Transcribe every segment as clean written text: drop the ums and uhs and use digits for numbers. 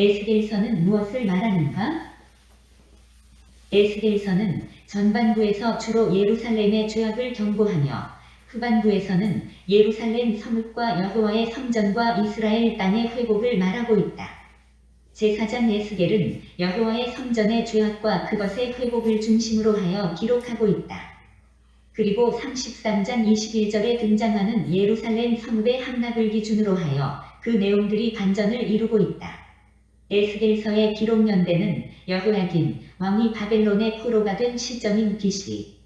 에스겔서는 무엇을 말하는가? 에스겔서는 전반부에서 주로 예루살렘의 죄악을 경고하며 후반부에서는 예루살렘 성읍과 여호와의 성전과 이스라엘 땅의 회복을 말하고 있다. 제사장 에스겔은 여호와의 성전의 죄악과 그것의 회복을 중심으로 하여 기록하고 있다. 그리고 33장 21절에 등장하는 예루살렘 성읍의 함락을 기준으로 하여 그 내용들이 반전을 이루고 있다. 에스겔서의 기록 연대는 여호야긴 왕이 바벨론의 포로가 된 시점인 BC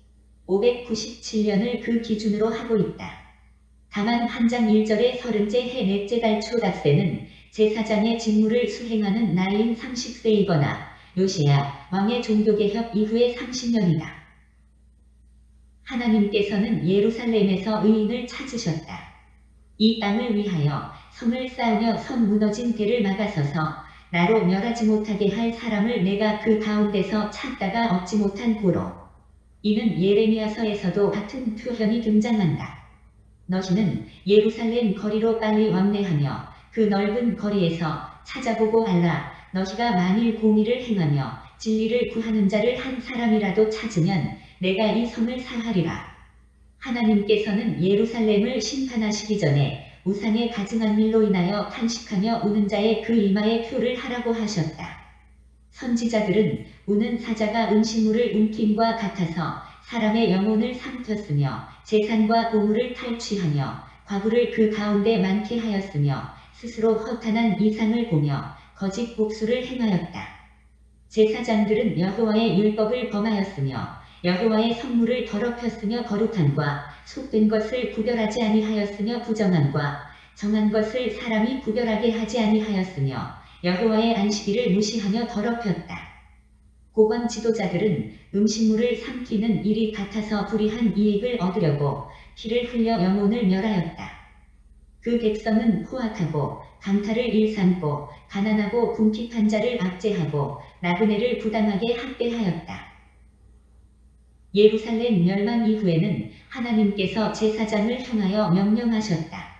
597년을 그 기준으로 하고 있다. 다만 한 장 1절의 30째 해 넷째 달 초 닷새는 제사장의 직무를 수행하는 나이인 30세이거나 요시야 왕의 종교개혁 이후의 30년이다. 하나님께서는 예루살렘에서 의인을 찾으셨다. 이 땅을 위하여 성을 쌓으며 성 무너진 데를 막아서서 나로 멸하지 못하게 할 사람을 내가 그 가운데서 찾다가 얻지 못한 고로. 이는 예레미야서에서도 같은 표현이 등장한다. 너희는 예루살렘 거리로 빨리 왕래하며 그 넓은 거리에서 찾아보고 알라. 너희가 만일 공의를 행하며 진리를 구하는 자를 한 사람이라도 찾으면 내가 이 성을 사하리라. 하나님께서는 예루살렘을 심판하시기 전에 우상에 가증한 일로 인하여 탄식하며 우는 자의 그 이마에 표를 하라고 하셨다. 선지자들은 우는 사자가 음식물을 움킴과 같아서 사람의 영혼을 삼켰으며 재산과 보물을 탈취하며 과부를 그 가운데 많게 하였으며 스스로 허탄한 이상을 보며 거짓 복수를 행하였다. 제사장들은 여호와의 율법을 범하였으며 여호와의 성물을 더럽혔으며 거룩함과 속된 것을 구별하지 아니하였으며 부정함과 정한 것을 사람이 구별하게 하지 아니하였으며 여호와의 안식일을 무시하며 더럽혔다. 고관 지도자들은 음식물을 삼키는 일이 같아서 불의한 이익을 얻으려고 피를 흘려 영혼을 멸하였다. 그 백성은 포악하고 강탈을 일삼고 가난하고 궁핍한 자를 압제하고 나그네를 부당하게 학대하였다. 예루살렘 멸망 이후에는 하나님께서 제사장을 향하여 명령하셨다.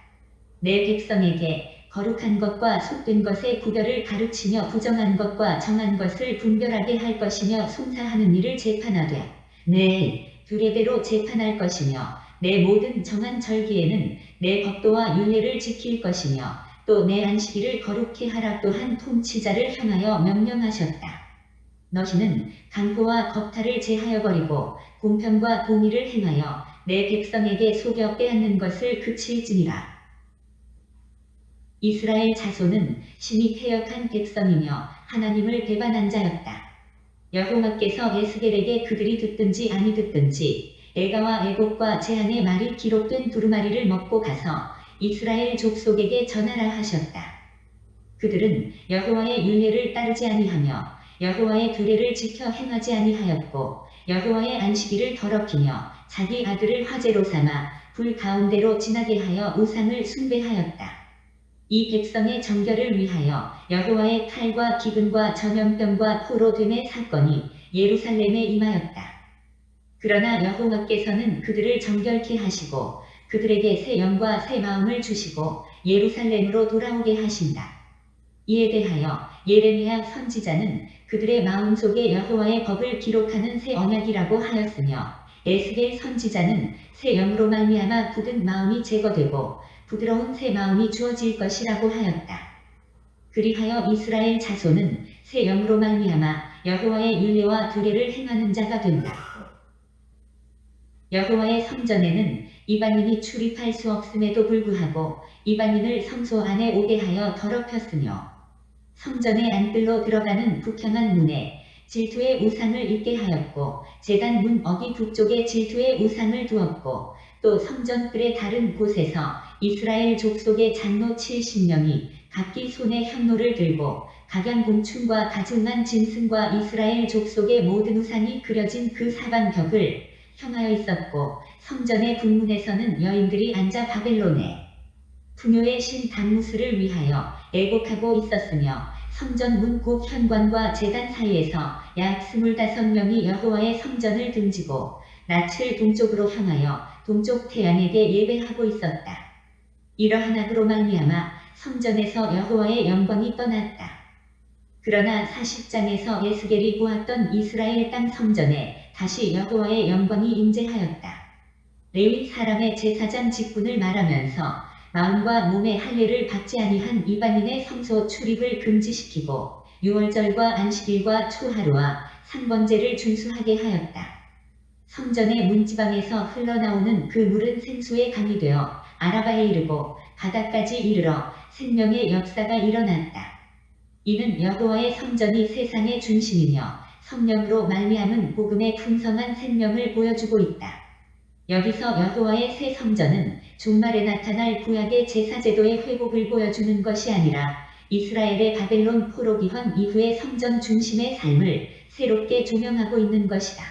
내 백성에게 거룩한 것과 속된 것의 구별을 가르치며 부정한 것과 정한 것을 분별하게 할 것이며 송사하는 일을 재판하되 내 규례대로 재판할 것이며 내 모든 정한 절기에는 내 법도와 율례를 지킬 것이며 또 내 안식일을 거룩히 하라. 또한 통치자를 향하여 명령하셨다. 너희는 강포와 겁탈을 제하여 버리고 공평과 공의를 행하여 내 백성에게 속여 빼앗는 것을 그칠지니라. 이스라엘 자손은 심히 패역한 백성이며 하나님을 배반한 자였다. 여호와께서 에스겔에게 그들이 듣든지 아니 듣든지 애가와 애곡과 제한의 말이 기록된 두루마리를 먹고 가서 이스라엘 족속에게 전하라 하셨다. 그들은 여호와의 율례를 따르지 아니하며 여호와의 규례를 지켜 행하지 아니하였고 여호와의 안식일을 더럽히며 자기 아들을 화제로 삼아 불 가운데로 지나게 하여 우상을 숭배하였다. 이 백성의 정결을 위하여 여호와의 칼과 기근과 전염병과 포로됨의 사건이 예루살렘에 임하였다. 그러나 여호와께서는 그들을 정결케 하시고 그들에게 새 영과 새 마음을 주시고 예루살렘으로 돌아오게 하신다. 이에 대하여 예레미야 선지자는 그들의 마음속에 여호와의 법을 기록하는 새 언약이라고 하였으며 에스겔 선지자는 새 영으로 말미암아 굳은 마음이 제거되고 부드러운 새 마음이 주어질 것이라고 하였다. 그리하여 이스라엘 자손은 새 영으로 말미암아 여호와의 율례와 규례를 행하는 자가 된다. 여호와의 성전에는 이방인이 출입할 수 없음에도 불구하고 이방인을 성소 안에 오게 하여 더럽혔으며 성전의 안뜰로 들어가는 북향한 문에 질투의 우상을 있게 하였고 제단 문 어기 북쪽에 질투의 우상을 두었고 또 성전뜰의 다른 곳에서 이스라엘 족속의 장로 70명이 각기 손에 향로를 들고 각양공춤과 가증한 짐승과 이스라엘 족속의 모든 우상이 그려진 그 사방벽을 향하여 있었고 성전의 북문에서는 여인들이 앉아 바벨론의 풍요의 신 단무스를 위하여 애곡하고 있었으며 성전 문 곧 현관과 제단 사이에서 약 25명이 여호와의 성전을 등지고 낯을 동쪽으로 향하여 동쪽 태양에게 예배하고 있었다. 이러한 악으로 말미암아 성전에서 여호와의 영광이 떠났다. 그러나 40장에서 에스겔이 보았던 이스라엘 땅 성전에 다시 여호와의 영광이 임재하였다. 레위 사람의 제사장 직분을 말하면서 마음과 몸의 할례를 받지 아니한 이방인의 성소 출입을 금지시키고 유월절과 안식일과 초하루와 상번제를 준수하게 하였다. 성전의 문지방에서 흘러나오는 그 물은 생수의 강이 되어 아라바에 이르고 바다까지 이르러 생명의 역사가 일어났다. 이는 여호와의 성전이 세상의 중심이며 성령으로 말미암은 복음의 풍성한 생명을 보여주고 있다. 여기서 여호와의 새 성전은 종말에 나타날 구약의 제사제도의 회복을 보여주는 것이 아니라 이스라엘의 바벨론 포로 기환 이후의 성전 중심의 삶을 새롭게 조명하고 있는 것이다.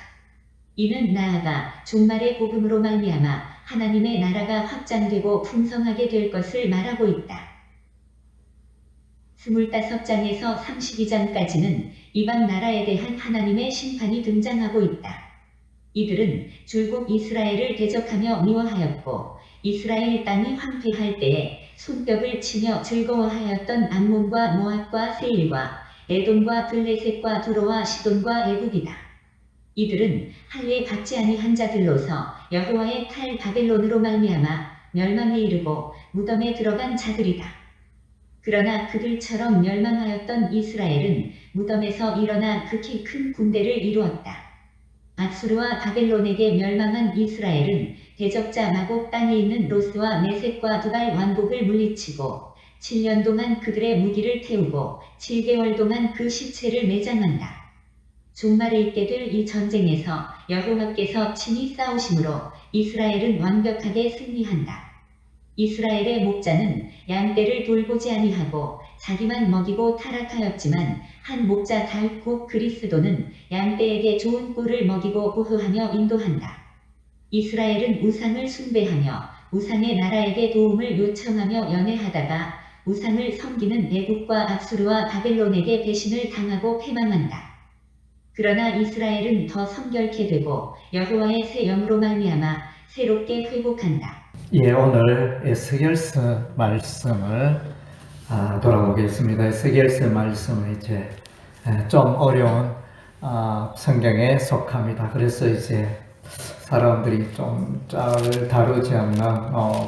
이는 나아가 종말의 복음으로 말미암아 하나님의 나라가 확장되고 풍성하게 될 것을 말하고 있다. 25장에서 32장까지는 이방 나라에 대한 하나님의 심판이 등장하고 있다. 이들은 줄곧 이스라엘을 대적하며 미워하였고 이스라엘 땅이 황폐할 때에 손뼉을 치며 즐거워하였던 암몬과 모압과 세일과 에돔과 블레셋과 두로와 시돈과 애굽이다. 이들은 할례 받지 아니한 자들로서 여호와의 칼 바벨론으로 말미암아 멸망에 이르고 무덤에 들어간 자들이다. 그러나 그들처럼 멸망하였던 이스라엘은 무덤에서 일어나 극히 큰 군대를 이루었다. 아수르와 바벨론에게 멸망한 이스라엘은 대적자 마곡 땅에 있는 로스와 메섹과 두발 왕국을 물리치고 7년 동안 그들의 무기를 태우고 7개월 동안 그 시체를 매장한다. 종말에 있게 될 이 전쟁에서 여호와께서 친히 싸우심으로 이스라엘은 완벽하게 승리한다. 이스라엘의 목자는 양떼를 돌보지 아니하고 자기만 먹이고 타락하였지만 한 목자 곧 그리스도는 양떼에게 좋은 꿀을 먹이고 보호하며 인도한다. 이스라엘은 우상을 숭배하며 우상의 나라에게 도움을 요청하며 연애하다가 우상을 섬기는 애국과 압수르와 바벨론에게 배신을 당하고 패망한다. 그러나 이스라엘은 더 성결케 되고 여호와의 새 영으로 말미암아 새롭게 회복한다. 예, 오늘 에스겔서 말씀을 돌아보겠습니다. 에스겔서 말씀은 이제 좀 어려운 성경에 속합니다. 그래서 이제 사람들이 좀 잘 다루지 않는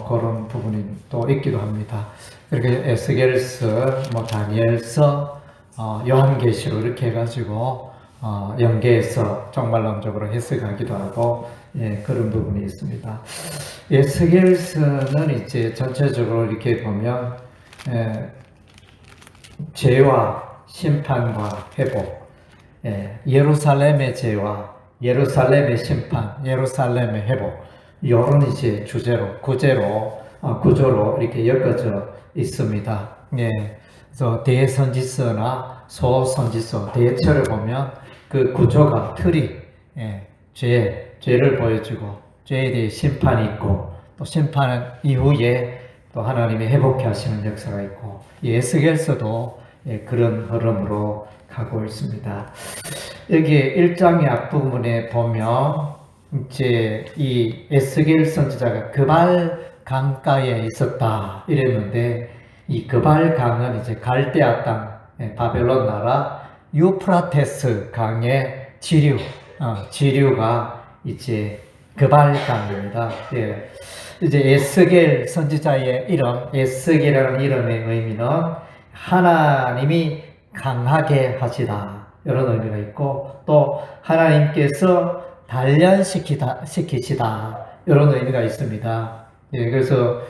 그런 부분이 또 있기도 합니다. 그렇게 에스겔서, 다니엘서, 요한계시록 이렇게 해가지고 연계해서 정말론적으로 해석하기도 하고 그런 부분이 있습니다. 에스겔서는 이제 전체적으로 이렇게 보면 죄와 심판과 회복, 예루살렘의 죄와 예루살렘의 심판, 예루살렘의 회복, 이런 이제 구조로 이렇게 엮어져 있습니다. 그래서 대선지서나 소선지서, 대처를 보면 그 구조가 틀이 죄를 보여주고 죄에 대해 심판이 있고 또 심판 이후에 또 하나님이 회복해 하시는 역사가 있고 에스겔서도 그런 흐름으로 가고 있습니다. 여기 1장의 앞부분에 보면 이제 이 에스겔 선지자가 그발 강가에 있었다 이랬는데 이 그발 강은 이제 갈대아 땅 바벨론 나라 유프라테스 강의 지류가 이제 그발강입니다. 이제 에스겔 선지자의 이름, 에스겔이라는 이름의 의미는 하나님이 강하게 하시다 이런 의미가 있고 또 하나님께서 단련시키시다 이런 의미가 있습니다. 그래서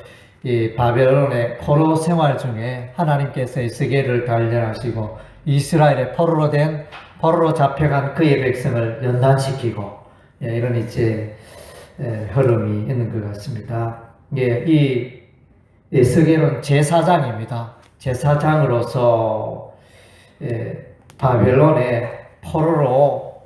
이 바벨론의 포로 생활 중에 하나님께서 에스겔을 단련하시고 이스라엘의 포로로 잡혀간 그의 백성을 연단시키고 이런 이제 흐름이 있는 것 같습니다. 이 에스겔은 제사장입니다. 제사장으로서 바벨론의 포로로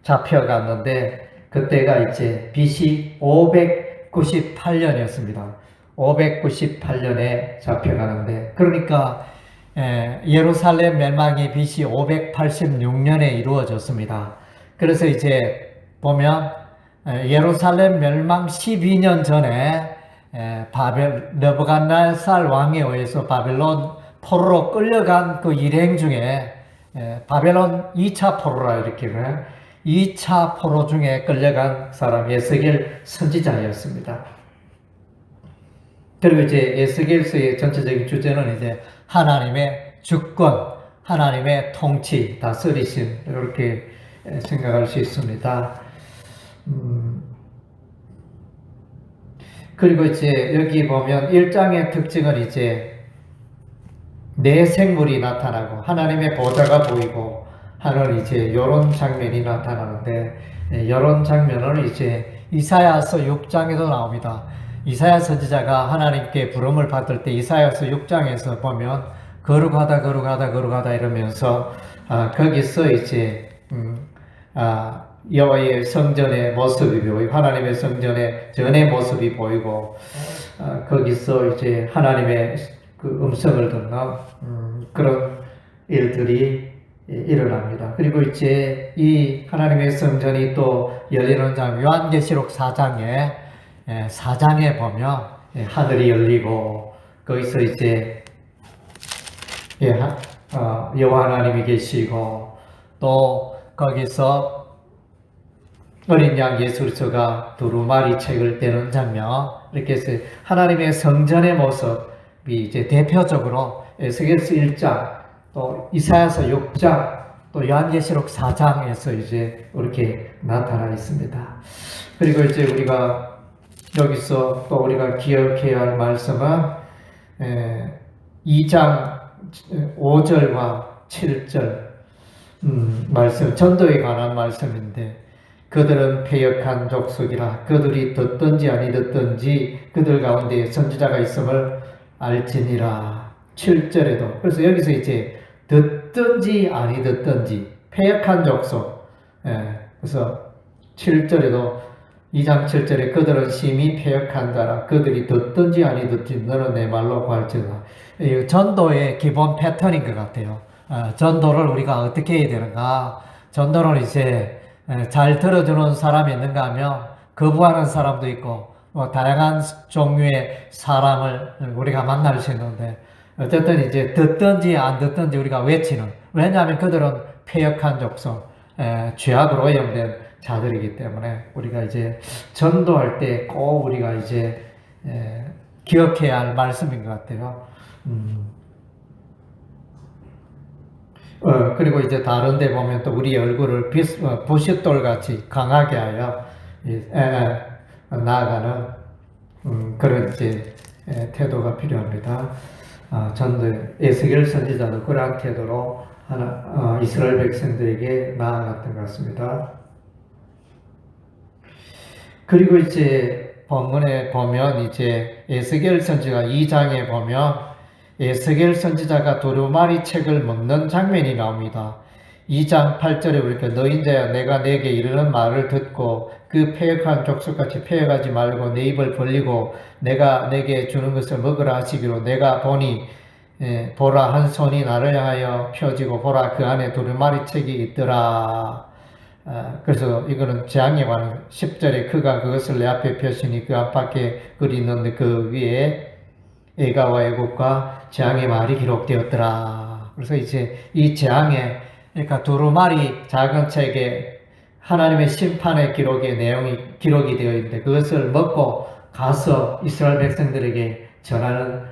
잡혀갔는데 그때가 이제 BC 598년이었습니다. 598년에 잡혀가는데 그러니까 예루살렘 멸망이 BC 586년에 이루어졌습니다. 그래서 이제 보면 예루살렘 멸망 12년 전에 느부갓네살 왕에 의해서 바벨론 포로로 끌려간 그 일행 중에 바벨론 2차 포로라 이렇게 그래요. 2차 포로 중에 끌려간 사람 에스겔 선지자였습니다. 그리고 이제 에스겔서의 전체적인 주제는 이제 하나님의 주권, 하나님의 통치, 다스리심 이렇게 생각할 수 있습니다. 그리고 이제 여기 보면 1장의 특징은 이제 내 생물이 나타나고 하나님의 보좌가 보이고 하는 이제 이런 장면이 나타나는데 이런 장면은 이제 이사야서 6장에도 나옵니다. 이사야 선지자가 하나님께 부름을 받을 때 이사야서 6장에서 보면 거룩하다 이러면서 거기서 이제 여호와의 성전의 모습이 보이고 하나님의 성전의 전의 모습이 보이고 거기서 이제 하나님의 그 음성을 듣는 그런 일들이 일어납니다. 그리고 이제 이 하나님의 성전이 또 열리는 장 요한계시록 4장에 보면 하늘이 열리고 거기서 이제 여호와 하나님이 계시고 또 거기서 어린 양 예수 그리스도가 두루마리 책을 떼는 장면 이렇게 해서 하나님의 성전의 모습이 이제 대표적으로 에스겔서 1장 또 이사야서 6장 또 요한계시록 4장에서 이제 이렇게 나타나 있습니다. 그리고 이제 우리가 여기서 또 우리가 기억해야 할 말씀은 2장 5절과 7절 말씀, 전도에 관한 말씀인데 그들은 패역한 족속이라 그들이 듣든지 아니 듣든지 그들 가운데 선지자가 있음을 알지니라. 7절에도 그래서 여기서 이제 듣든지 아니 듣든지 패역한 족속 그래서 7절에도 2장 7절에 그들은 심히 패역한 자라 그들이 듣든지 아니 듣든지 너는 내 말로 구할지어다. 전도의 기본 패턴인 것 같아요. 전도를 우리가 어떻게 해야 되는가? 전도를 이제 잘 들어주는 사람이 있는가 하면 거부하는 사람도 있고 다양한 종류의 사람을 우리가 만날 수 있는데 어쨌든 이제 듣든지 안 듣든지 우리가 외치는, 왜냐하면 그들은 패역한 족속, 죄악으로 오염된 자들이기 때문에 우리가 이제 전도할 때 꼭 우리가 이제 기억해야 할 말씀인 것 같아요. 그리고 이제 다른 데 보면 또 우리 얼굴을 부싯돌같이 강하게 하여 나아가는 그런 이제 태도가 필요합니다. 전도 에스겔 선지자도 그러한 태도로 이스라엘 백성들에게 나아갔던 것 같습니다. 그리고 이제 본문에 보면 이제 에스겔 선지자 2장에 보면 에스겔 선지자가 두루마리 책을 먹는 장면이 나옵니다. 2장 8절에 보니까 너희 자야 내가 내게 이르는 말을 듣고 그 패역한 족속같이 패역하지 말고 내 입을 벌리고 내가 내게 주는 것을 먹으라 하시기로 내가 보니 보라 한 손이 나를 향하여 펴지고 보라 그 안에 두루마리 책이 있더라. 그래서 이거는 재앙에 관한 10절에 그가 그것을 내 앞에 펴시니 그 안팎에 글이 있는데 그 위에 애가와 애국과 재앙의 말이 기록되었더라. 그래서 이제 이 재앙에 그러니까 두루마리 작은 책에 하나님의 심판의 기록의 내용이 기록이 되어 있는데 그것을 먹고 가서 이스라엘 백성들에게 전하는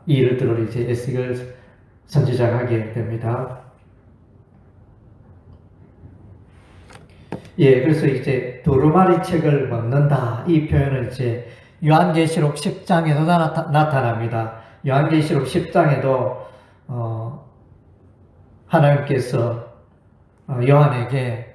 이 일들을 이제 에스겔 선지자가 하게 됩니다. 그래서 이제 두루마리 책을 먹는다 이 표현은 이제 요한계시록 10장에도 나타납니다. 요한계시록 10장에도 하나님께서 요한에게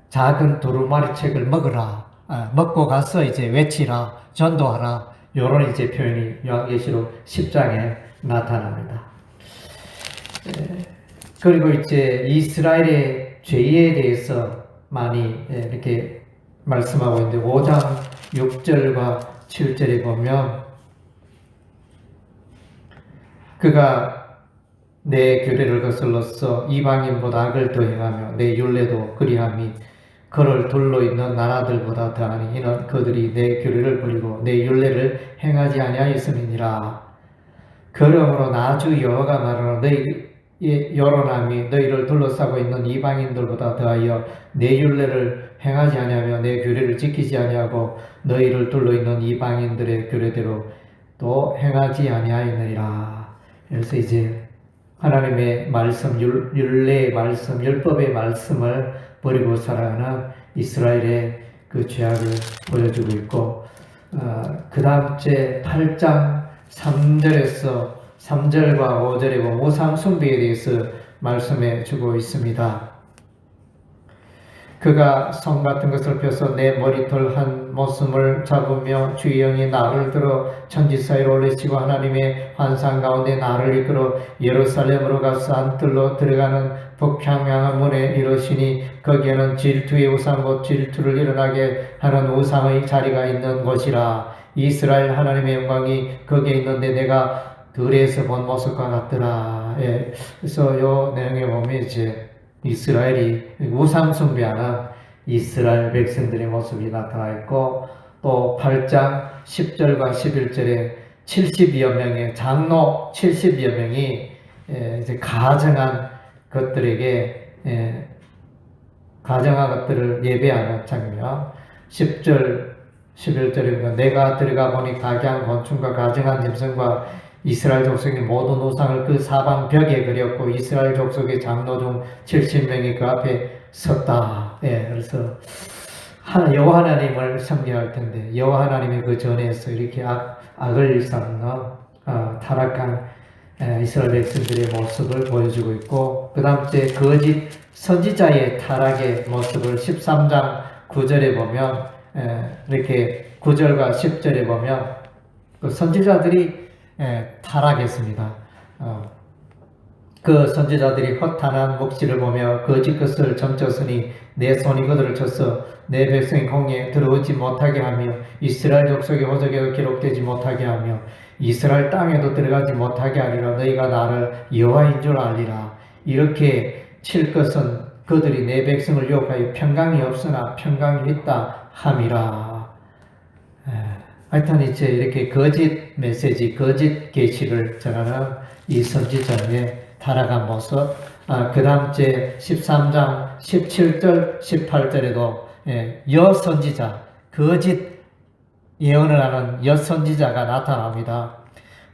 작은 두루마리 책을 먹으라, 먹고 가서 이제 외치라, 전도하라 이런 이제 표현이 요한계시록 10장에 나타납니다. 그리고 이제 이스라엘의 죄에 대해서 많이 이렇게 말씀하고 있는데 5장 6절과 7절에 보면 그가 내 규례를 거슬러서 이방인보다 악을 더 행하며 내 율례도 그리함이 그를 둘러 있는 나라들보다 더하니 이는 그들이 내 규례를 버리고 내 율례를 행하지 아니하였음이니라. 그러므로 나 주 여호와가 말하노 이 요론함이 너희를 둘러싸고 있는 이방인들보다 더하여 내 율례를 행하지 아니하며 내 규례를 지키지 아니하고 너희를 둘러 있는 이방인들의 규례대로 또 행하지 아니하였느니라. 그래서 이제 하나님의 말씀, 율례의 말씀, 율법의 말씀을 버리고 살아가는 이스라엘의 그 죄악을 보여주고 있고, 그 다음 제 8장 3절에서 3절과 5절에 보면 우상 숭배에 대해서 말씀해 주고 있습니다. 그가 성 같은 것을 펴서 내 머리털 한 모슴을 잡으며 주의 영이 나를 들어 천지 사이로 올리시고 하나님의 환상 가운데 나를 이끌어 예루살렘으로 가서 안뜰로 들어가는 북평양한 문에 이르시니 거기에는 질투의 우상 곧 질투를 일어나게 하는 우상의 자리가 있는 곳이라. 이스라엘 하나님의 영광이 거기에 있는데 내가 들에서 본 모습과 같더라. 예. 그래서 요 내용에 보면 이제 이스라엘이 우상 숭배하는 이스라엘 백성들의 모습이 나타나 있고, 또 8장 10절과 11절에 70여 명의 장로 70여 명이 이제 가정한 것들에게 가정한 것들을 예배하는 장면. 10절 11절에 보면 내가 들어가 보니 각양 곤충과 가정한 짐승과 이스라엘 족속의 모든 우상을 그 사방 벽에 그렸고 이스라엘 족속의 장로 중 70명이 그 앞에 섰다. 예, 그래서 여호와 하나님을 섬겨할 텐데 여호와 하나님이 그 전에서 이렇게 악을 일삼는 타락한 이스라엘 백성들의 모습을 보여주고 있고, 그 다음째 거짓 선지자의 타락의 모습을 13장 9절에 보면 이렇게 9절과 10절에 보면 그 선지자들이 타락했습니다. 그 선지자들이 허탄한 묵시를 보며 거짓 것을 점쳤으니 내 손이 그들을 쳐서 내 백성이 공에 들어오지 못하게 하며 이스라엘 족속의 호적에도 기록되지 못하게 하며 이스라엘 땅에도 들어가지 못하게 하리라. 너희가 나를 여호와인 줄 알리라. 이렇게 칠 것은 그들이 내 백성을 유혹하여 평강이 없으나 평강이 있다 함이라. 하여튼 이제 이렇게 거짓 메시지, 거짓 계시를 전하는 이 선지자의 타락한 모습. 그 다음 제 13장 17절, 18절에도 여선지자, 거짓 예언을 하는 여선지자가 나타납니다.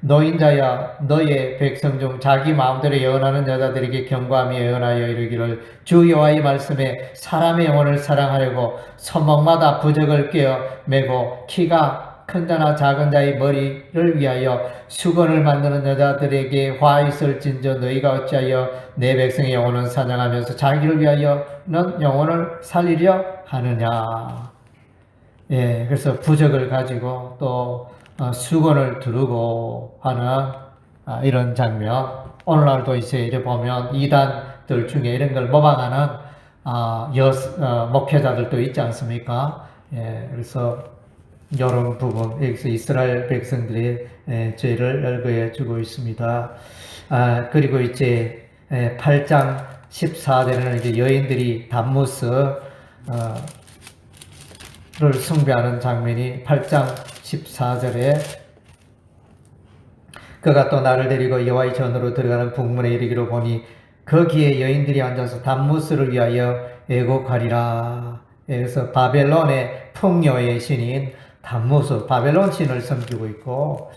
노인자야 너의 백성 중 자기 마음대로 예언하는 여자들에게 경고하며 예언하여 이르기를 주 여호와의 말씀에 사람의 영혼을 사랑하려고 손목마다 부적을 꿰어 매고 키가 큰 자나 작은 자의 머리를 위하여 수건을 만드는 여자들에게 화 있을진저 너희가 어찌하여 내 백성의 영혼을 사냥하면서 자기를 위하여는 영혼을 살리려 하느냐. 예, 그래서 부적을 가지고 또 수건을 두르고 하는 이런 장면. 오늘날도 이제 이래 보면 이단들 중에 이런 걸 모방하는 목회자들도 있지 않습니까? 예, 그래서 이런 부분, 여기서 이스라엘 백성들의 죄를 열거해 주고 있습니다. 그리고 이제 8장 14절에는 이제 여인들이 담무스를 숭배하는 장면이 8장 14절에 그가 또 나를 데리고 여호와의 전으로 들어가는 북문에 이르기로 보니 거기에 여인들이 앉아서 담무스를 위하여 애곡하리라. 그래서 바벨론의 풍요의 신인 담무스, 바벨론 신을 섬기고 있고,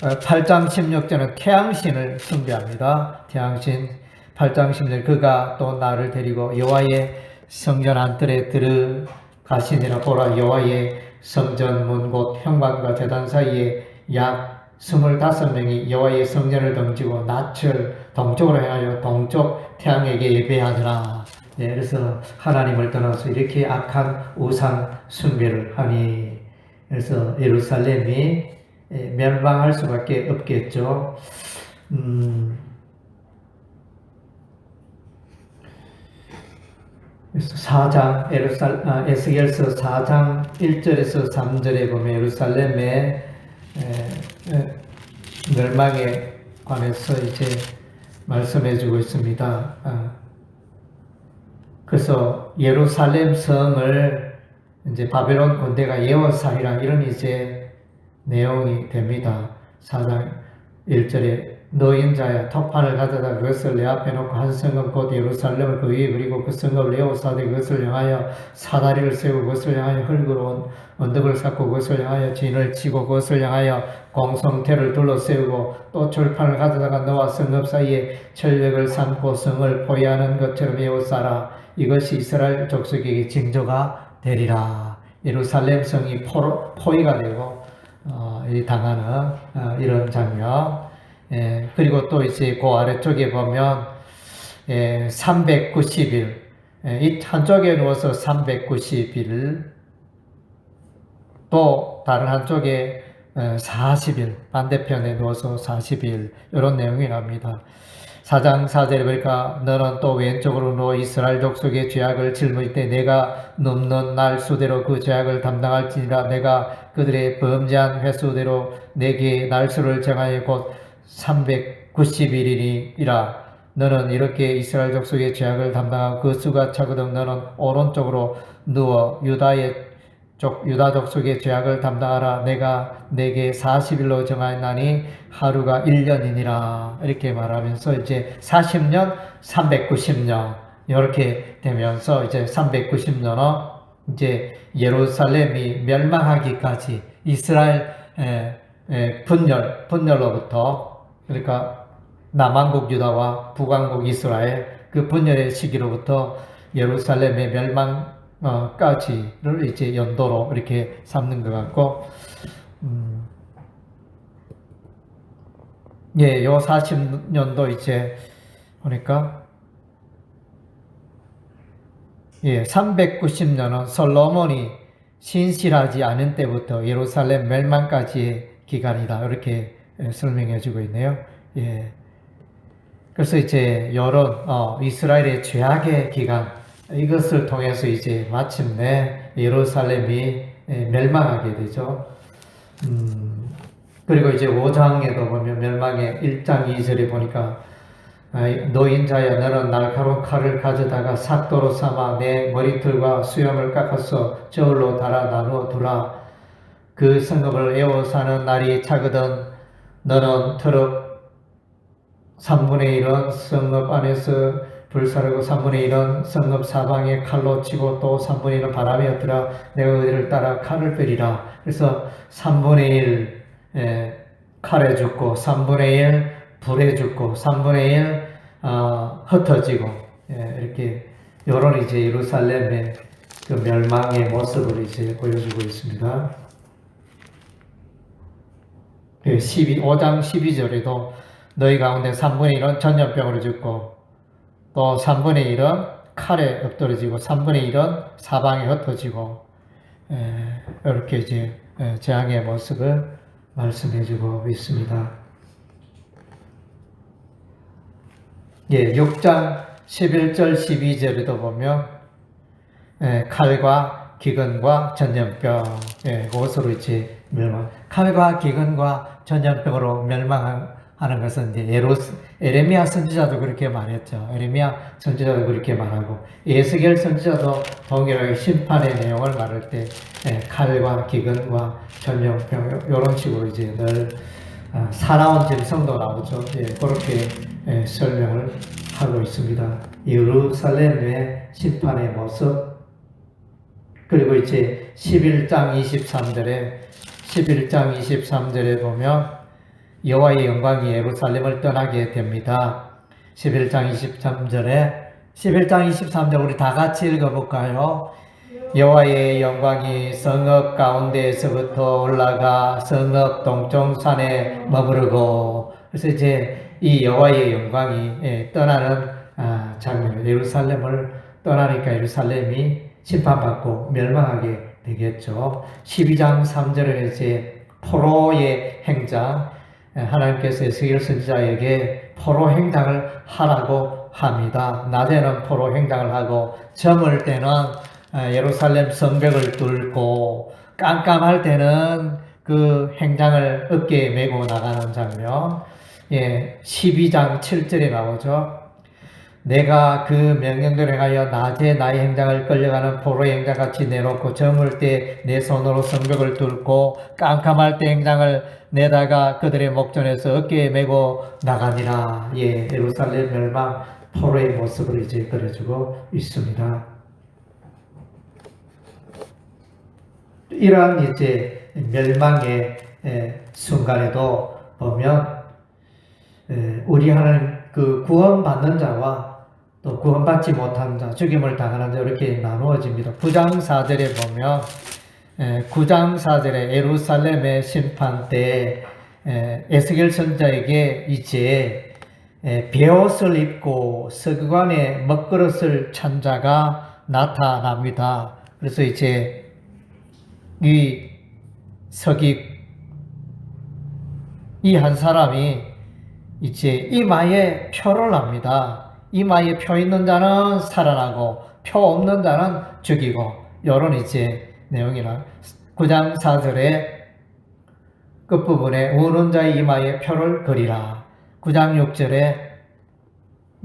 8장 16절은 태양신을 숭배합니다. 태양신. 8장 16절 그가 또 나를 데리고 여호와의 성전 안뜰에 들어가시니라. 보라 여호와의 성전 문 곧 현관과 제단 사이에 약 25명이 여호와의 성전을 던지고 낯을 동쪽으로 향하여 동쪽 태양에게 예배하더라. 네, 그래서 하나님을 떠나서 이렇게 악한 우상 숭배를 하니, 그래서 예루살렘이 멸망할 수밖에 없겠죠. 그래서 4장 에스겔서 4장 1절에서 3절에 보면 예루살렘의 멸망에 관해서 이제 말씀해주고 있습니다. 그래서 예루살렘 성을 이제 바벨론 군대가 예워살이라 이런 이제 내용이 됩니다. 4장 1절에 노인자야 터판을 가져다 그것을 내 앞에 놓고 한 성읍 곧 예루살렘을 그 위에 그리고 그 성읍을 에워싸되 그것을 향하여 사다리를 세우고 그것을 향하여 흙으로 언덕을 쌓고 그것을 향하여 진을 치고 그것을 향하여 공성태를 둘러세우고 또 철판을 가져다가 너와 성읍 사이에 철벽을 삼고 성을 포위하는 것처럼 에워싸라. 이것이 이스라엘 족속에게 징조가 되리라. 예루살렘 성이 포위가 되고 당하는 이런 장면. 그리고 또 이제 그 아래쪽에 보면 390일, 이 한쪽에 누워서 390일, 또 다른 한쪽에 40일, 반대편에 누워서 40일, 이런 내용이 납니다. 4장 4절에 보니까 너는 또 왼쪽으로 누워 이스라엘 족속의 죄악을 짊을 때 내가 넘는 날 수대로 그 죄악을 담당할지니라. 내가 그들의 범죄한 횟수대로 내게 날수를 정하여 곧 390일이니라. 너는 이렇게 이스라엘 족속의 죄악을 담당하고 그 수가 차거든 너는 오른쪽으로 누워 유다 족속의 죄악을 담당하라. 내가 내게 40일로 정하였나니 하루가 1년이니라. 이렇게 말하면서 이제 40년, 390년 이렇게 되면서 이제 390년은 이제 예루살렘이 멸망하기까지 이스라엘 분열로부터, 그러니까 남왕국 유다와 북왕국 이스라엘 그 분열의 시기로부터 예루살렘의 멸망까지를 이제 연도로 이렇게 삼는 것 같고, 요 40년도 이제 보니까 390년은 솔로몬이 신실하지 않은 때부터 예루살렘 멸망까지의 기간이다. 이렇게 설명해 주고 있네요. 그래서 이제 이런 이스라엘의 죄악의 기간, 이것을 통해서 이제 마침내 예루살렘이 멸망하게 되죠. 그리고 이제 5장에도 보면 멸망의 1장 2절에 보니까 노인자야 너는 날카로운 칼을 가져다가 삭도로 삼아 내 머리털과 수염을 깎아서 저울로 달아 나누어 두라. 그 성읍을 에워싸는 날이 차거든 너는 트럭 3분의 1은 성읍 안에서 불사르고 3분의 1은 성읍 사방에 칼로 치고 또 3분의 1은 바람에 엎드려 내가 그들을 따라 칼을 빼리라. 그래서 3분의 1 칼에 죽고 3분의 1 불에 죽고 3분의 1 흩어지고 이렇게 요런 이제 예루살렘의 그 멸망의 모습을 이제 보여주고 있습니다. 5장 12절에도 너희 가운데 3분의 1은 전염병으로 죽고 또 3분의 1은 칼에 엎드러지고 3분의 1은 사방에 흩어지고 이렇게 이제 재앙의 모습을 말씀해주고 있습니다. 6장 11절 12절에도 보면 칼과 기근과 전염병, 그것으로 이제 멸망. 칼과 기근과 전염병으로 멸망하는 것은 이제 에레미야 선지자도 그렇게 말했죠. 에레미야 선지자도 그렇게 말하고 예스겔 선지자도 동일하게 심판의 내용을 말할 때 칼과 기근과 전염병 이런 식으로 이제 늘 사나운 짐승도 나오죠. 그렇게 설명을 하고 있습니다. 예루살렘의 심판의 모습. 그리고 이제 11장 23절에 보면 여호와의 영광이 예루살렘을 떠나게 됩니다. 11장 23절 우리 다 같이 읽어볼까요? 여호와의 영광이 성읍 가운데에서부터 올라가 성읍 동쪽산에 머무르고, 그래서 이제 이 여호와의 영광이 떠나는 장면, 예루살렘을 떠나니까 예루살렘이 심판받고 멸망하게 되겠죠. 12장 3절에 이제 포로의 행장, 하나님께서 에스겔 선지자에게 포로 행장을 하라고 합니다. 낮에는 포로 행장을 하고 저물 때는 예루살렘 성벽을 뚫고 깜깜할 때는 그 행장을 어깨에 메고 나가는 장면, 12장 7절에 나오죠. 내가 그 명령대로 행하여 낮에 나의 행장을 끌려가는 포로의 행장같이 내놓고 저물 때 내 손으로 성벽을 뚫고 깜깜할 때 행장을 내다가 그들의 목전에서 어깨에 메고 나가니라. 예, 예루살렘 멸망 포로의 모습을 이제 그려주고 있습니다. 이러한 이제 멸망의 순간에도 보면 우리 하나님 그 구원받는 자와 또 구원받지 못한 자, 죽임을 당하는 자 이렇게 나누어집니다. 9장 4절에 보면 9장 4절에 예루살렘의 심판 때 에스겔 선자에게 이제 베옷을 입고 서기관의 먹그릇을 찬 자가 나타납니다. 그래서 이제 이 한 사람이 이제 이마에 표를 합니다. 이마에 표 있는 자는 살아나고 표 없는 자는 죽이고 이런 이제 내용이나 9장 4절에 끝부분에 우는 자의 이마에 표를 그리라. 9장 6절에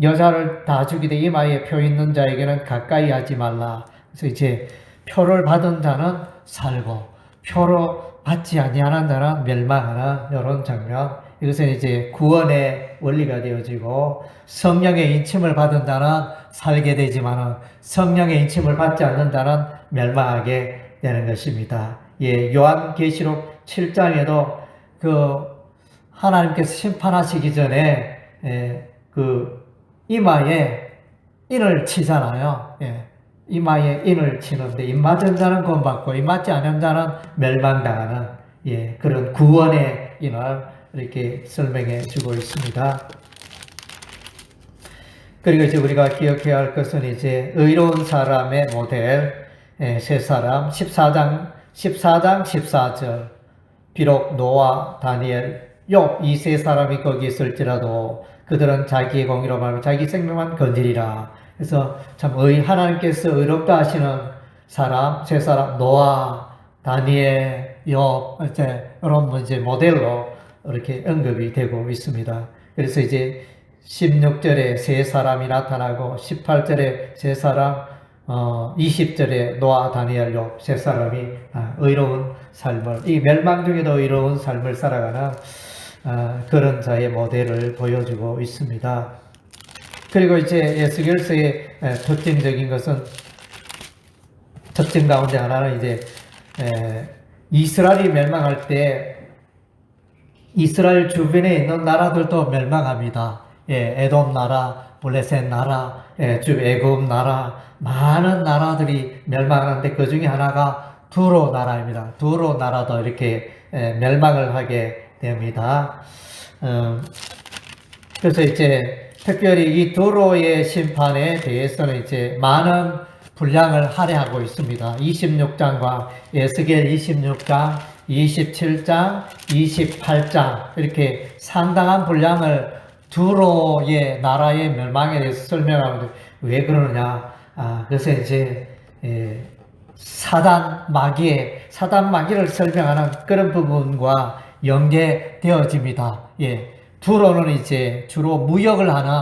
여자를 다 죽이되 이마에 표 있는 자에게는 가까이 하지 말라. 그래서 이제 표를 받은 자는 살고 표로 받지 아니하는 자는 멸망하는 이런 장면. 이것은 이제 구원의 원리가 되어지고 성령의 인침을 받은 자는 살게 되지만은 성령의 인침을 받지 않는 자는 멸망하게 되는 것입니다. 예, 요한계시록 7장에도 그 하나님께서 심판하시기 전에 그 이마에 인을 치잖아요. 예. 이마에 인을 치는데 이 맞은 자는 구원받고 이 맞지 않은 자는 멸망당하는 그런 구원의 인을 이렇게 설명해 주고 있습니다. 그리고 이제 우리가 기억해야 할 것은 이제 의로운 사람의 모델 세 사람 14장 14절 비록 노아, 다니엘, 욥 이 세 사람이 거기 있을지라도 그들은 자기의 공의로 말하며 자기 생명만 건지리라. 그래서 참 하나님께서 의롭다 하시는 사람, 세 사람, 노아, 다니엘, 욥, 이런 문제 모델로 이렇게 언급이 되고 있습니다. 그래서 이제 16절에 세 사람이 나타나고 18절에 세 사람, 20절에 노아, 다니엘, 욥 세 사람이 의로운 삶을, 이 멸망 중에도 의로운 삶을 살아가는 그런 자의 모델을 보여주고 있습니다. 그리고 이제 에스겔서의 특징적인 것은 특징 가운데 하나는 이제 이스라엘이 멸망할 때 이스라엘 주변에 있는 나라들도 멸망합니다. 에돔 나라, 블레셋 나라, 애굽 나라, 많은 나라들이 멸망하는데 그 중에 하나가 두로 나라입니다. 두로 나라도 이렇게 멸망을 하게 됩니다. 그래서 이제 특별히 이 두로의 심판에 대해서는 이제 많은 분량을 할애하고 있습니다. 26장과 에스겔 26장, 27장, 28장 이렇게 상당한 분량을 두로의 나라의 멸망에 대해서 설명하는데 왜 그러느냐? 그래서 이제 사단 마귀를 설명하는 그런 부분과 연계되어집니다. 두로는 이제 주로 무역을 하는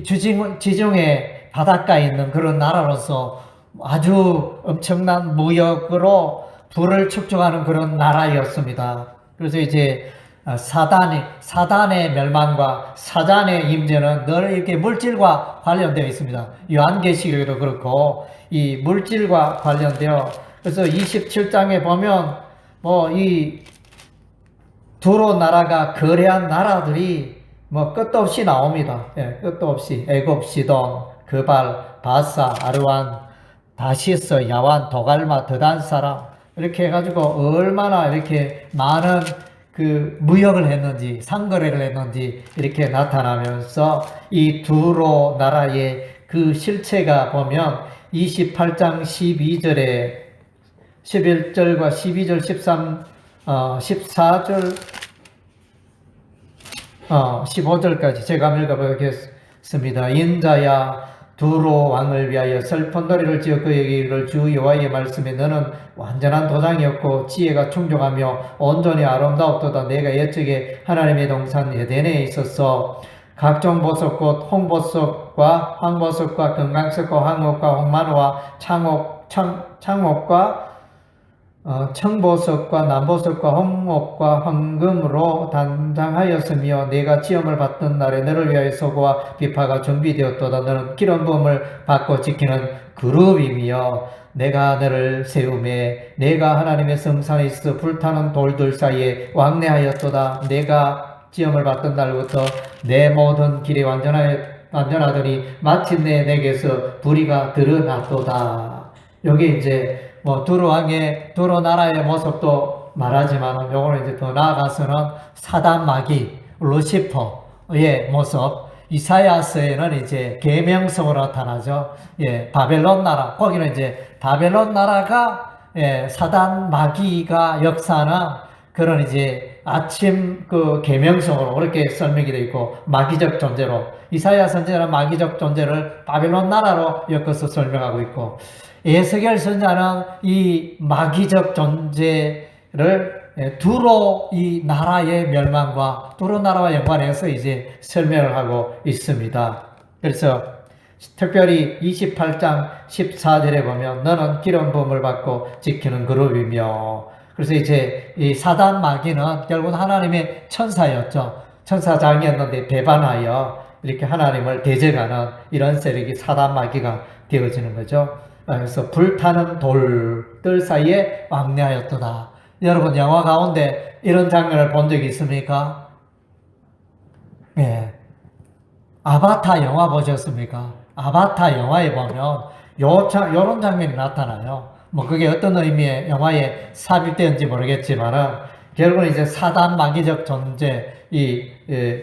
지중해 바닷가에 있는 그런 나라로서 아주 엄청난 무역으로 부를 축적하는 그런 나라였습니다. 그래서 이제 사단의 멸망과 사단의 임재는 늘 이렇게 물질과 관련되어 있습니다. 요한계시록에도 그렇고 이 물질과 관련되어 그래서 27장에 보면 이 두로 나라가 거래한 나라들이 끝도 없이 나옵니다. 끝도 없이 애굽, 시돈, 그발, 바사, 아르완, 다시스, 야완, 도갈마, 드단 사람 이렇게 해가지고 얼마나 이렇게 많은 그 무역을 했는지 상거래를 했는지 이렇게 나타나면서 이 두로 나라의 그 실체가 보면 28장 12절에 11절과 12절 14절 15절까지 제가 읽어보겠습니다. 인자야 두로 왕을 위하여 슬픈 노래를 지어 그에게 이르기를 주 여호와의 말씀에 너는 완전한 도장이었고 지혜가 충족하며 온전히 아름다웠도다. 내가 옛적에 하나님의 동산 에덴에 있었어 각종 버섯꽃, 홍버섯과 황버섯과 금강석과 황옥과 홍마루와 창옥과 청버섯과 남버섯과 홍옥과 황금으로 단장하였으며 네가 지음을 받던 날에 너를 위하여 소고와 비파가 준비되었도다. 너는 기름 부음을 받고 지키는 그룹이며 내가 너를 세우매 내가 하나님의 성산에 있어 불타는 돌들 사이에 왕래하였도다. 내가 지음을 받던 날부터 내 모든 길이 완전하더니 마침내 내게서 불의가 드러났도다. 여기 이제 두루 나라의 모습도 말하지만 요거는 이제 더 나아가서는 사단 마귀 루시퍼의 모습, 이사야서에는 이제 계명성으로 나타나죠. 바벨론 나라, 거기는 이제 바벨론 나라가 사단 마귀가 역사하는 그런 이제 아침 그 계명성으로 그렇게 설명이 되어 있고, 마귀적 존재로 이사야 선지자는 마귀적 존재를 바벨론 나라로 엮어서 설명하고 있고, 에스겔 선지자는 이 마귀적 존재를 두로 이 나라의 멸망과 두로 나라와 연관해서 이제 설명을 하고 있습니다. 그래서 특별히 28장 14절에 보면 너는 기름 부음을 받고 지키는 그룹이며, 그래서 이제 이 사단 마귀는 결국 하나님의 천사였죠. 천사장이었는데 배반하여 이렇게 하나님을 대적하는 이런 세력이 사단 마귀가 되어지는 거죠. 그래서 불타는 돌들 사이에 왕래하였도다. 여러분 영화 가운데 이런 장면을 본 적이 있습니까? 아바타 영화 보셨습니까? 아바타 영화에 보면 요런 장면이 나타나요. 그게 어떤 의미의 영화에 삽입되었는지 모르겠지만은 결국은 이제 사단 마귀적 존재 이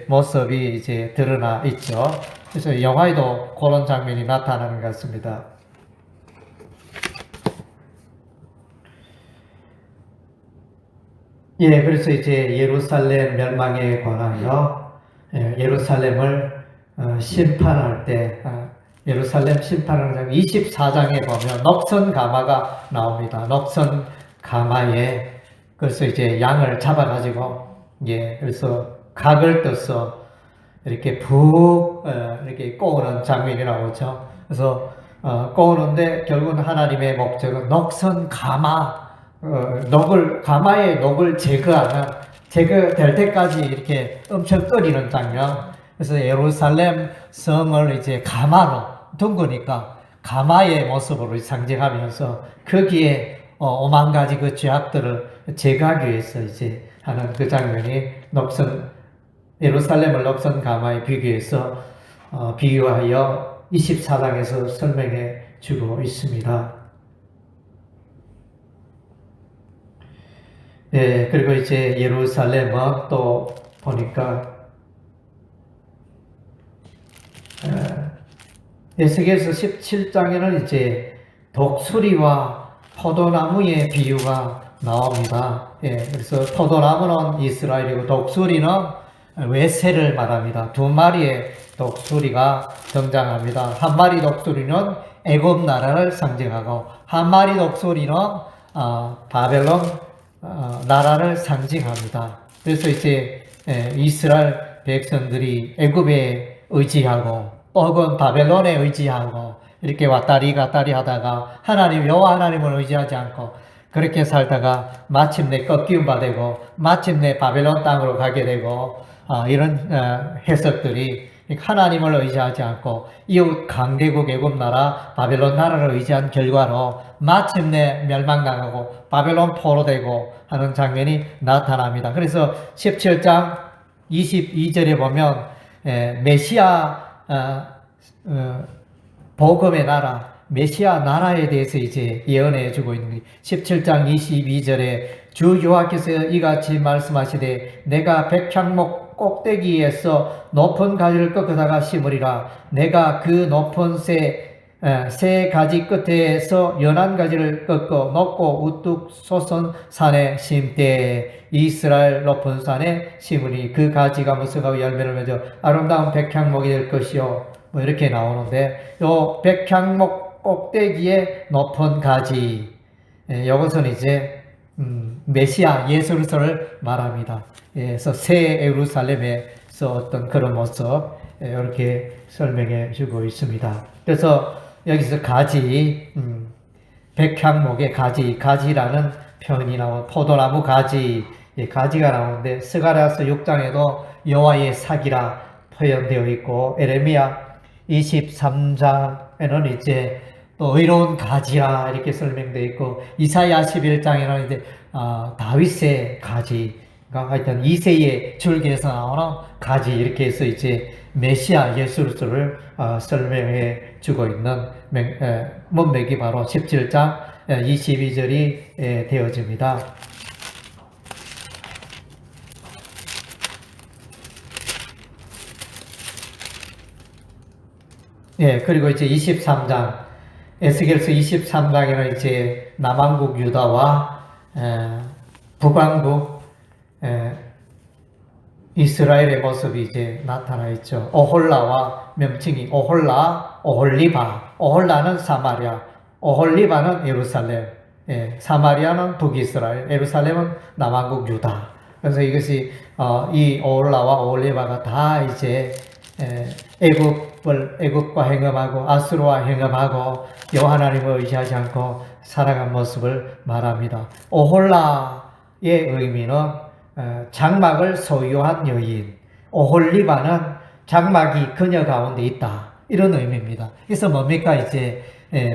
모습이 이제 드러나 있죠. 그래서 영화에도 그런 장면이 나타나는 것 같습니다. 그래서 이제 예루살렘 멸망에 관하여 예루살렘을 심판할 때 예루살렘 심판하는 장 24장에 보면 녹선 가마가 나옵니다. 녹선 가마에 그래서 이제 양을 잡아가지고 그래서 각을 떠서 이렇게 푹 이렇게 꼬우는 장면이 나오죠. 그래서 꼬우는데 결국은 하나님의 목적은 녹선 가마 가마의 녹을 제거될 때까지 이렇게 엄청 끓이는 장면. 그래서 예루살렘 성을 이제 가마로 둥그니까 가마의 모습으로 상징하면서 거기에 오만 가지 그 죄악들을 제거하기 위해서 이제 하는 그 장면이 예루살렘을 녹선 가마에 비교해서 비유하여 24장에서 설명해 주고 있습니다. 그리고 이제 예루살렘은 또 보니까 에스겔서 17장에는 이제 독수리와 포도나무의 비유가 나옵니다. 그래서 포도나무는 이스라엘이고 독수리는 외세를 말합니다. 두 마리의 독수리가 등장합니다. 한 마리 독수리는 애굽 나라를 상징하고 한 마리 독수리는 바벨론 나라를 상징합니다. 그래서 이제 이스라엘 백성들이 애굽에 의지하고 혹은 바벨론에 의지하고 이렇게 왔다리 갔다리 하다가 여호와 하나님을 의지하지 않고 그렇게 살다가 마침내 꺾임 받고 마침내 바벨론 땅으로 가게 되고 이런 해석들이 하나님을 의지하지 않고 이웃 강대국 애굽 나라 바벨론 나라를 의지한 결과로 마침내 멸망당하고 바벨론 포로되고 하는 장면이 나타납니다. 그래서 17장 22절에 보면 메시아 복음의 나라, 메시아 나라에 대해서 이제 예언해 주고 있는 17장 22절에 주 여호와께서 이같이 말씀하시되 내가 백향목 꼭대기에서 높은 가지를 꺾어다가 심으리라. 내가 그 높은 새 가지 끝에서 연한 가지를 꺾어 높고 우뚝 솟은 산에 심되 이스라엘 높은 산에 심으니 그 가지가 무성하고 열매를 맺어 아름다운 백향목이 될 것이요. 이렇게 나오는데 요 백향목 꼭대기에 높은 가지, 이것은 이제 메시아 예수를 말합니다. 그래서 새 예루살렘에서 어떤 그런 모습, 이렇게 설명해 주고 있습니다. 그래서 여기서 가지, 백향목의 가지라는 표현이 나온 포도나무 가지, 가지가 나오는데 스가랴서 6장에도 여호와의 사기라 표현되어 있고 에레미야 23장에는 이제 또 의로운 가지라 이렇게 설명되어 있고 이사야 11장에는 이제 다윗의 가지가 하여튼 이새의 줄기에서 나오는 가지 이렇게 해서 이제 메시아 예수를 설명해 주고 있는 문맥이 바로 17장 22절이 되어집니다. 예, 그리고 이제 23장, 에스겔서 23장에는 이제 남왕국 유다와 북왕국 이스라엘의 모습이 이제 나타나 있죠. 오홀라와 명칭이 오홀라, 오홀리바. 오홀라는 사마리아, 오홀리바는 예루살렘, 사마리아는 북이스라엘, 예루살렘은 남왕국 유다. 그래서 이것이 이 오홀라와 오홀리바가 다 이제 애국과 행음하고 아수르와 행음하고 여호와 하나님을 의지하지 않고 살아간 모습을 말합니다. 오홀라의 의미는 장막을 소유한 여인, 오홀리바는 장막이 그녀 가운데 있다. 이런 의미입니다. 그래서 뭡니까? 이제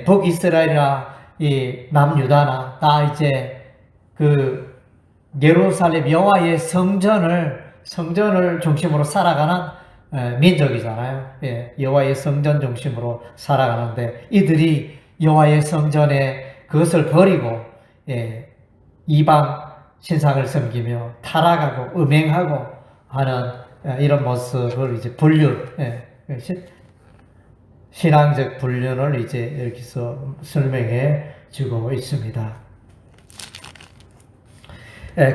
북이스라엘이나 이 남유다나 다 이제 그 예루살렘 여호와의 성전을 중심으로 살아가는 민족이잖아요. 여호와의 성전 중심으로 살아가는데 이들이 여호와의 성전에 그것을 버리고 이방 신상을 섬기며 타락하고 음행하고 하는 이런 모습을 이제 신앙적 분류를 이제 여기서 설명해 주고 있습니다.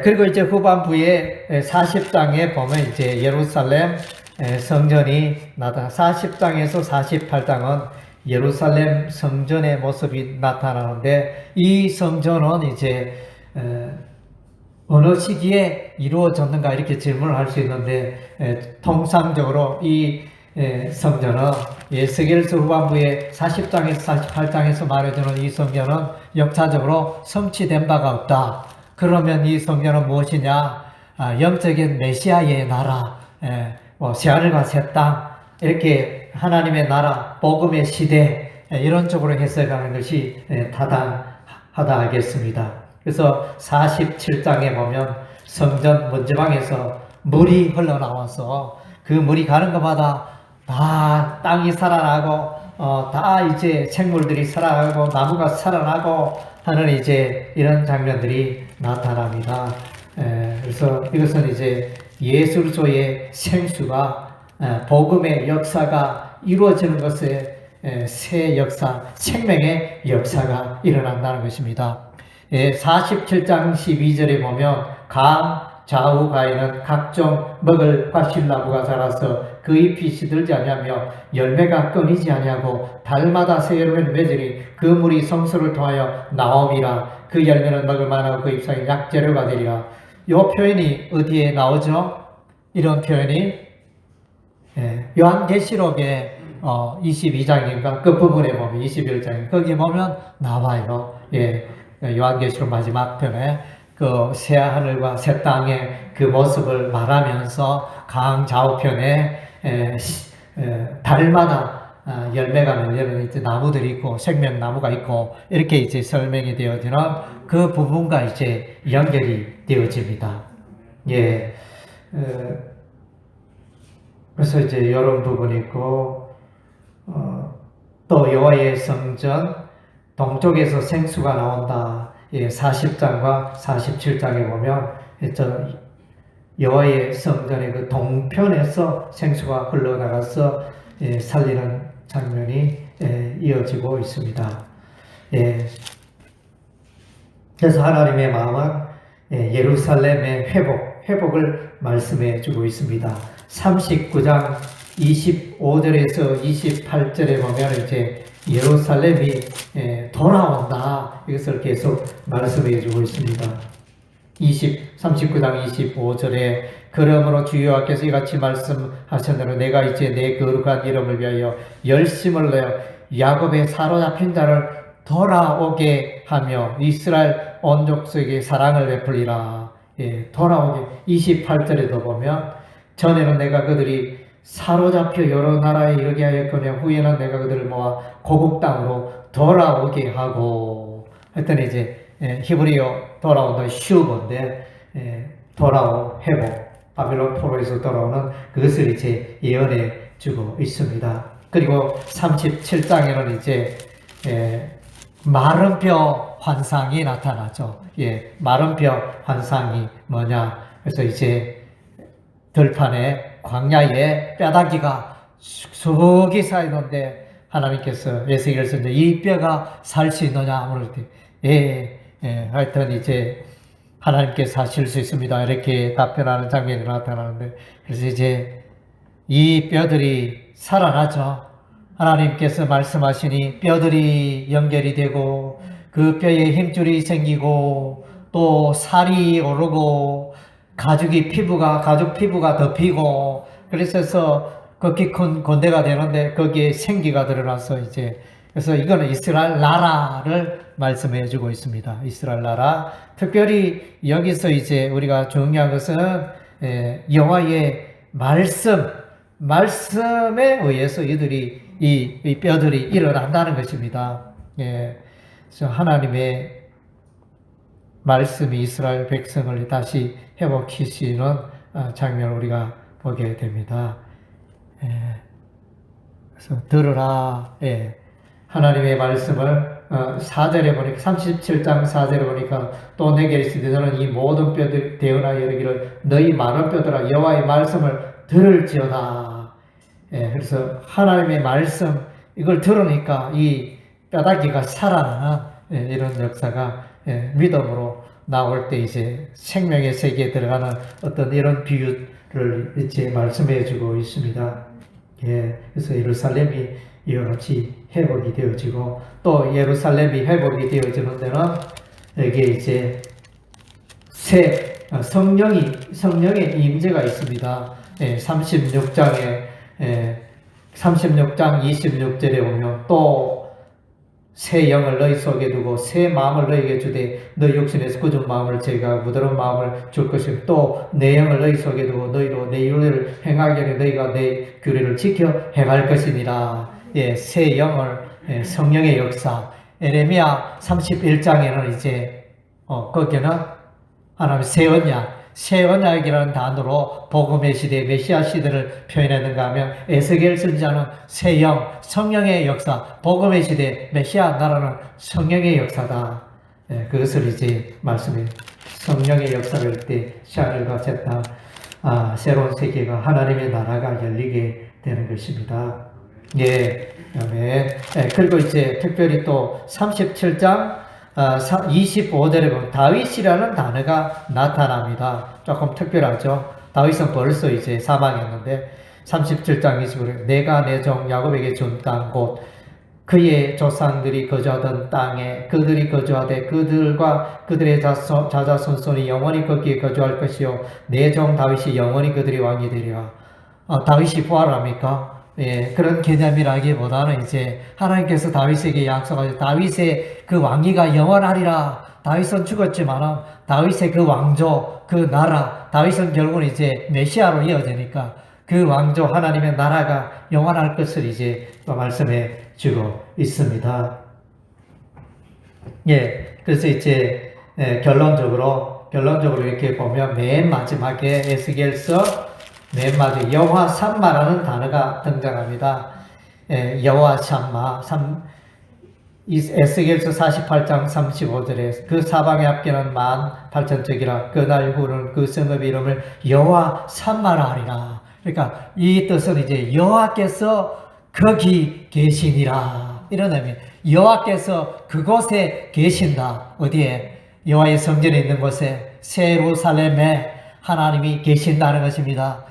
그리고 이제 후반부에 40장에 보면 이제 예루살렘 성전이 나타나 40장에서 48장은 예루살렘 성전의 모습이 나타나는데 이 성전은 이제 어느 시기에 이루어졌는가 이렇게 질문을 할 수 있는데 통상적으로 이 성전은 에스겔서 후반부에 40장에서 48장에서 말해주는 이 성전은 역사적으로 성취된 바가 없다. 그러면 이 성전은 무엇이냐? 영적인 메시아의 나라, 새하늘과 새 땅, 이렇게 하나님의 나라, 복음의 시대 이런 쪽으로 해석하는 것이 타당하다 하겠습니다. 그래서 47장에 보면 성전 문지방에서 물이 흘러나와서 그 물이 가는 것마다 다 땅이 살아나고 다 이제 생물들이 살아나고 나무가 살아나고 하는 이제 이런 장면들이 나타납니다. 그래서 이것은 이제 예수 그리스도의 생수가 복음의 역사가 이루어지는 것에 새 역사, 생명의 역사가 일어난다는 것입니다. 47장 12절에 보면 강 좌우 가에는 각종 먹을 과실나무가 자라서 그 잎이 시들지 아니하며 열매가 끊이지 아니하고 달마다 새 열매를 맺으니 그 물이 성소를 통하여 나옴이라. 그 열매는 먹을 만하고 그 잎사이 약재료가 되리라. 이 표현이 어디에 나오죠? 이런 표현이 요한계시록의 22장인가 끝부분에 보면 21장 거기 보면 나와요. 요한계시록 마지막 편에 그 새 하늘과 새 땅의 그 모습을 말하면서 강 좌우편에 달마다 열매가 맺는 이제 나무들이 있고 생명나무가 있고 이렇게 이제 설명이 되어지는 그 부분과 이제 연결이 되어집니다. 그래서 이제 이런 부분이 있고 또 여호와의 성전 동쪽에서 생수가 나온다. 40장과 47장에 보면 여호와의 성전의 그 동편에서 생수가 흘러나가서 살리는 장면이 이어지고 있습니다. 그래서 하나님의 마음은 예루살렘의 회복을 말씀해 주고 있습니다. 39장 25절에서 28절에 보면 이제 예루살렘이 돌아온다. 이것을 계속 말씀해 주고 있습니다. 39장 25절에 그러므로 주 여호와께서 이같이 말씀하셨느니라 내가 이제 내 거룩한 이름을 위하여 열심을 내어 야곱의 사로잡힌 자를 돌아오게 하며 이스라엘 온 족속에게 사랑을 베풀리라. 예, 돌아오게. 28절에도 보면 전에는 내가 그들이 사로잡혀 여러 나라에 이르게 하였거늘 후에는 내가 그들을 모아 고국 땅으로 돌아오게 하고 했더니 이제 히브리어 돌아온다 슈버인데 돌아온 회복 바벨론 포로에서 돌아오는 그것을 이제 예언해 주고 있습니다. 그리고 37장에는 이제 마른 뼈 환상이 나타나죠. 예, 마른 뼈 환상이 뭐냐? 그래서 이제 들판에 광야에 뼈다귀가 쑥쑥이 쌓이는데 하나님께서 에스겔서 이제 이 뼈가 살 수 있느냐 물을 때 하여튼 이제 하나님께서 하실 수 있습니다. 이렇게 답변하는 장면이 나타나는데 그래서 이제 이 뼈들이 살아나죠. 하나님께서 말씀하시니 뼈들이 연결이 되고 그 뼈에 힘줄이 생기고 또 살이 오르고 가죽 피부가 덮이고 그래서 극히 큰 건대가 되는데 거기에 생기가 드러나서 이제 그래서 이거는 이스라엘 나라를 말씀해 주고 있습니다. 이스라엘 나라. 특별히 여기서 이제 우리가 중요한 것은 여호와의 말씀에 의해서 이들이 이 뼈들이 일어난다는 것입니다. 예. 그래서 하나님의 말씀이 이스라엘 백성을 다시 회복시키는 장면을 우리가 보게 됩니다. 그래서 들으라. 하나님의 말씀을 4절에 보니까 37장 4절에 보니까 또 내게 이르시되 너는 이 모든 뼈들이 되어나 이르기를 너희 마른 뼈들아 여호와의 말씀을 들을지어다. 그래서 하나님의 말씀 이걸 들으니까 이 뼈다귀가 살아나는 이런 역사가 믿음으로 나올 때 이제 생명의 세계에 들어가는 어떤 이런 비유를 이제 말씀해 주고 있습니다. 그래서 예루살렘이 이와 같이 회복이 되어지고 또 예루살렘이 회복이 되어지는 데는 여기에 이제 성령의 임재가 있습니다. 36장 26절에 보면 또 새 영을 너희 속에 두고 새 마음을 너희에게 주되 너희 육신에서 굳은 마음을 제거하고 부드러운 마음을 줄 것이고 또 내 영을 너희 속에 두고 너희로 내 윤례를 행하게 하니 너희가 내 규례를 지켜 행할 것이니라. 새 영을 성령의 역사. 에레미야 31장에는 이제 거기는 하나님 새 언약이라는 단어로 복음의 시대, 메시아 시대를 표현했는가 하면 에스겔 선지자는 새 영, 성령의 역사, 복음의 시대, 메시아 나라는 성령의 역사다. 그것을 이제 말씀해 성령의 역사를 때 시간을 가졌다. 새로운 세계가 하나님의 나라가 열리게 되는 것입니다. 아멘. 그리고 이제 특별히 또 37장 25절에 보면 다윗이라는 단어가 나타납니다. 조금 특별하죠. 다윗은 벌써 이제 사망했는데 37장 25절에 내가 내 종 야곱에게 준 땅 곧 그의 조상들이 거주하던 땅에 그들이 거주하되 그들과 그들의 자자손손이 영원히 거기에 거주할 것이요 내 종 다윗이 영원히 그들의 왕이 되리라. 다윗이 부활합니까? 그런 개념이라기보다는 이제 하나님께서 다윗에게 약속하신 다윗의 그 왕위가 영원하리라. 다윗은 죽었지만 다윗의 그 왕조, 그 나라, 다윗은 결국은 이제 메시아로 이어지니까 그 왕조 하나님의 나라가 영원할 것을 이제 또 말씀해 주고 있습니다. 그래서 이제 결론적으로 이렇게 보면 맨 마지막에 에스겔서 맨 마지막에 여호와 삼마라는 단어가 등장합니다. 여호와 삼마, 에스겔서 48장 35절에 그 사방의 합계는 18,000척이라 그날 후는 그 성읍의 이름을 여호와 삼마라 하리라. 그러니까 이 뜻은 이제 여호와께서 거기 계시니라 이런 의미. 여호와께서 그곳에 계신다. 어디에? 여호와의 성전에 있는 곳에 새 예루살렘에 하나님이 계신다는 것입니다.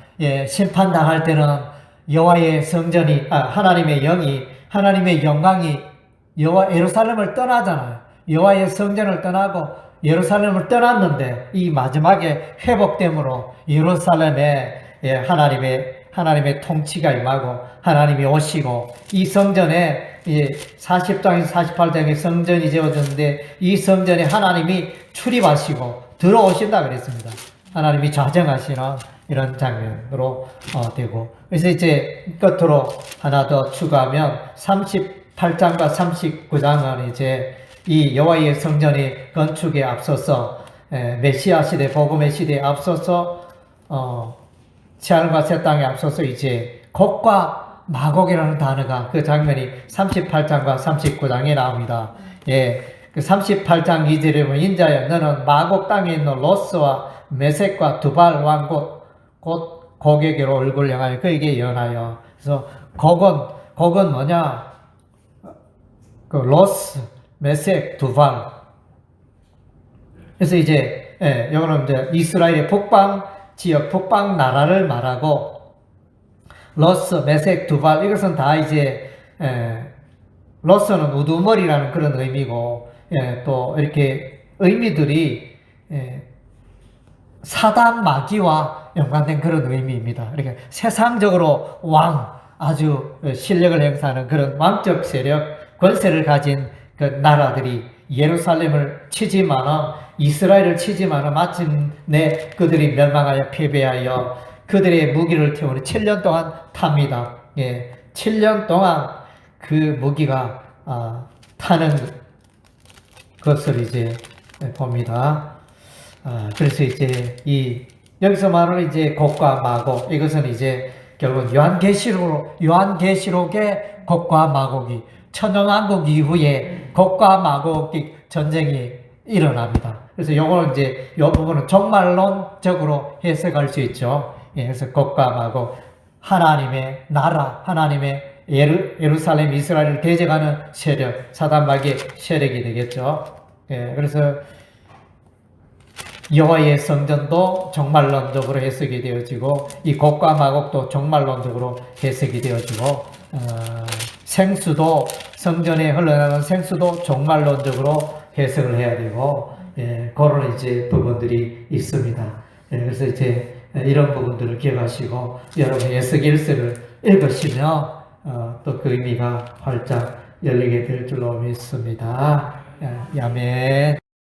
심판당할 때는 여호와의 성전이 하나님의 영이 하나님의 영광이 여호와 예루살렘을 떠나잖아요. 여호와의 성전을 떠나고 예루살렘을 떠났는데 이 마지막에 회복됨으로 예루살렘에 하나님의 통치가 임하고 하나님이 오시고 이 성전에 40장에서 48장의 성전이 지어졌는데 이 성전에 하나님이 출입하시고 들어오신다 그랬습니다. 하나님이 좌정하시는 이런 장면으로 되고, 그래서 이제 끝으로 하나 더 추가하면 38장과 39장은 이제 이 여호와의 성전이 건축에 앞서서 메시아 시대, 복음의 시대에 앞서서 새하늘과 새 땅에 앞서서 이제 곡과 마곡이라는 단어가 그 장면이 38장과 39장에 나옵니다. 그 38장 2절에 보면 인자여 너는 마곡 땅에 있는 로스와 메섹과 두발 왕 곧 고개로 얼굴 향하여 그에게 연하여. 그래서 곡은 뭐냐? 그 로스, 메섹, 두발. 그래서 이제 이거는 이제 이스라엘의 북방 지역, 북방 나라를 말하고 로스, 메섹, 두발 이것은 다 이제 로스는 우두머리라는 그런 의미고 또 이렇게 의미들이 사단 마귀와 연관된 그런 의미입니다. 이렇게 세상적으로 아주 실력을 행사하는 그런 왕적 세력, 권세를 가진 그 나라들이 예루살렘을 치지만은 이스라엘을 치지만은 마침내 그들이 멸망하여 패배하여 그들의 무기를 태우는 7년 동안 탑니다. 7년 동안 그 무기가 타는 것을 이제 봅니다. 그래서 이제 여기서 말하는 이제 곡과 마곡, 이것은 이제 결국 요한계시록의 곡과 마곡이 천년왕국 이후에 곡과 마곡이 전쟁이 일어납니다. 그래서 요거는 이제 요 부분은 종말론적으로 해석할 수 있죠. 그래서 곡과 마곡, 하나님의 나라, 하나님의 예루살렘 이스라엘을 대적하는 세력, 사단 마귀의 세력이 되겠죠. 그래서 여호와의 성전도 종말론적으로 해석이 되어지고 이 곡과 마곡도 종말론적으로 해석이 되어지고 생수도 성전에 흘러나가는 생수도 종말론적으로 해석을 해야 되고 그런 이제 부분들이 있습니다. 그래서 이제 이런 부분들을 기억하시고 여러분 에스겔서를 읽으시면 또 그 의미가 활짝 열리게 될 줄로 믿습니다. 아멘.